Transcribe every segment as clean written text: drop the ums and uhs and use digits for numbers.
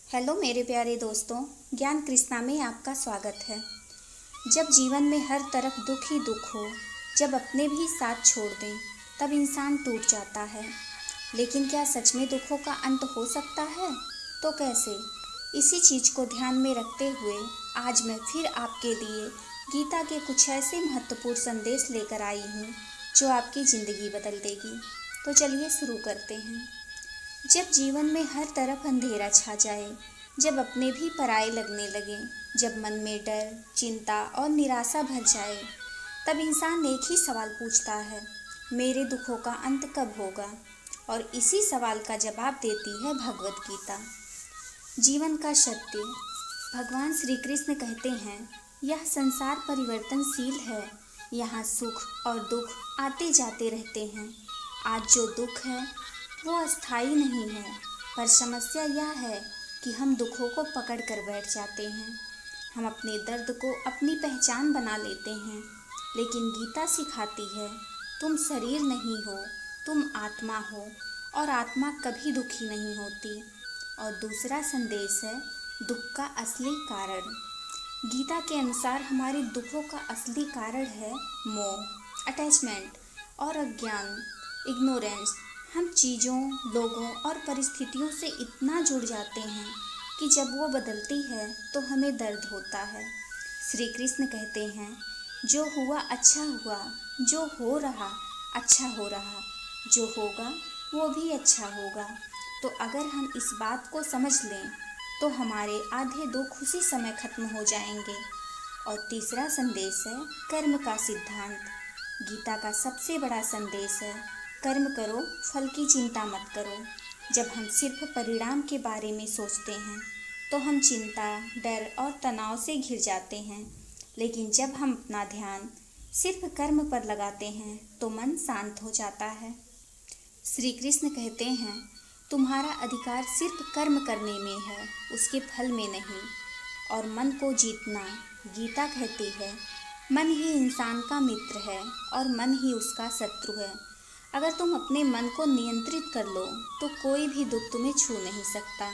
Hello मेरे प्यारे दोस्तों, ज्ञान कृष्णा में आपका स्वागत है। जब जीवन में हर तरफ दुख ही दुख हो, जब अपने भी साथ छोड़ दें, तब इंसान टूट जाता है। लेकिन क्या सच में दुखों का अंत हो सकता है? तो कैसे? इसी चीज़ को ध्यान में रखते हुए आज मैं फिर आपके लिए गीता के कुछ ऐसे महत्वपूर्ण संदेश लेकर आई हूँ जो आपकी ज़िंदगी बदल देगी। तो चलिए शुरू करते हैं। जब जीवन में हर तरफ अंधेरा छा जाए, जब अपने भी पराये लगने लगे, जब मन में डर, चिंता और निराशा भर जाए, तब इंसान एक ही सवाल पूछता है, मेरे दुखों का अंत कब होगा? और इसी सवाल का जवाब देती है भगवत गीता। जीवन का सत्य। भगवान श्री कृष्ण कहते हैं, यह संसार परिवर्तनशील है। यहाँ सुख और दुख आते जाते रहते हैं। आज जो दुख है वो अस्थाई नहीं है, पर समस्या यह है कि हम दुखों को पकड़ कर बैठ जाते हैं। हम अपने दर्द को अपनी पहचान बना लेते हैं। लेकिन गीता सिखाती है, तुम शरीर नहीं हो, तुम आत्मा हो, और आत्मा कभी दुखी नहीं होती। और दूसरा संदेश है दुख का असली कारण। गीता के अनुसार हमारे दुखों का असली कारण है मोह, अटैचमेंट और अज्ञान, इग्नोरेंस। हम चीज़ों, लोगों और परिस्थितियों से इतना जुड़ जाते हैं कि जब वो बदलती है तो हमें दर्द होता है। श्री कृष्ण कहते हैं, जो हुआ अच्छा हुआ, जो हो रहा अच्छा हो रहा, जो होगा वो भी अच्छा होगा। तो अगर हम इस बात को समझ लें तो हमारे आधे दुख उसी समय खत्म हो जाएंगे। और तीसरा संदेश है कर्म का सिद्धांत। गीता का सबसे बड़ा संदेश है, कर्म करो, फल की चिंता मत करो। जब हम सिर्फ परिणाम के बारे में सोचते हैं तो हम चिंता, डर और तनाव से घिर जाते हैं। लेकिन जब हम अपना ध्यान सिर्फ कर्म पर लगाते हैं तो मन शांत हो जाता है। श्री कृष्ण कहते हैं, तुम्हारा अधिकार सिर्फ कर्म करने में है, उसके फल में नहीं। और मन को जीतना। गीता कहती है, मन ही इंसान का मित्र है और मन ही उसका शत्रु है। अगर तुम अपने मन को नियंत्रित कर लो तो कोई भी दुख तुम्हें छू नहीं सकता।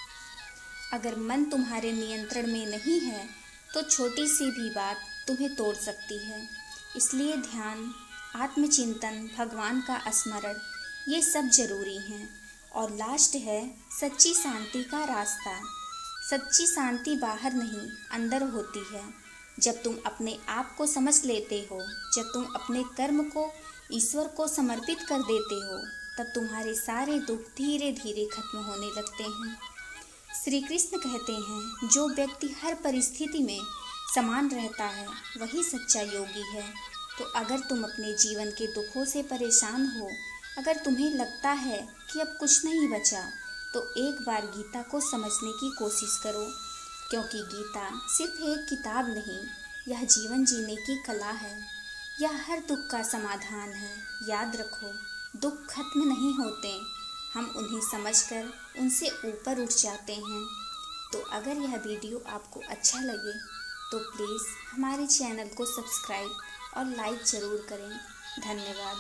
अगर मन तुम्हारे नियंत्रण में नहीं है तो छोटी सी भी बात तुम्हें तोड़ सकती है। इसलिए ध्यान, आत्मचिंतन, भगवान का स्मरण, ये सब जरूरी हैं। और लास्ट है सच्ची शांति का रास्ता। सच्ची शांति बाहर नहीं, अंदर होती है। जब तुम अपने आप को समझ लेते हो, जब तुम अपने कर्म को ईश्वर को समर्पित कर देते हो, तब तुम्हारे सारे दुख धीरे धीरे खत्म होने लगते हैं। श्री कृष्ण कहते हैं, जो व्यक्ति हर परिस्थिति में समान रहता है वही सच्चा योगी है। तो अगर तुम अपने जीवन के दुखों से परेशान हो, अगर तुम्हें लगता है कि अब कुछ नहीं बचा, तो एक बार गीता को समझने की कोशिश करो। क्योंकि गीता सिर्फ एक किताब नहीं, यह जीवन जीने की कला है। यह हर दुख का समाधान है। याद रखो, दुख खत्म नहीं होते, हम उन्हें समझकर उनसे ऊपर उठ जाते हैं। तो अगर यह वीडियो आपको अच्छा लगे तो प्लीज़ हमारे चैनल को सब्सक्राइब और लाइक ज़रूर करें। धन्यवाद।